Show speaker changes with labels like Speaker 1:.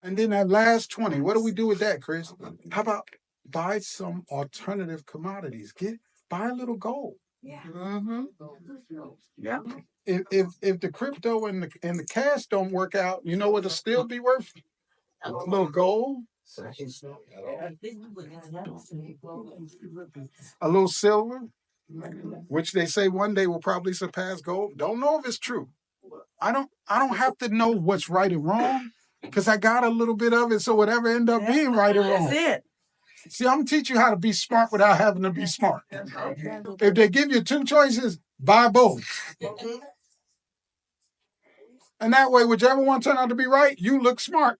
Speaker 1: And then that last 20, what do we do with that, Chris? How about buy some alternative commodities? Buy a little gold.
Speaker 2: Yeah. Mm-hmm. Yeah.
Speaker 1: If the crypto and the cash don't work out, you know what it'll still be worth? A little gold, a little silver, which they say one day will probably surpass gold. Don't know if it's true. I don't have to know what's right and wrong because I got a little bit of it. So whatever end up being right or wrong.
Speaker 2: That's it.
Speaker 1: See, I'm teaching you how to be smart without having to be smart. If they give you two choices, buy both. And that way, whichever one turn out to be right, you look smart.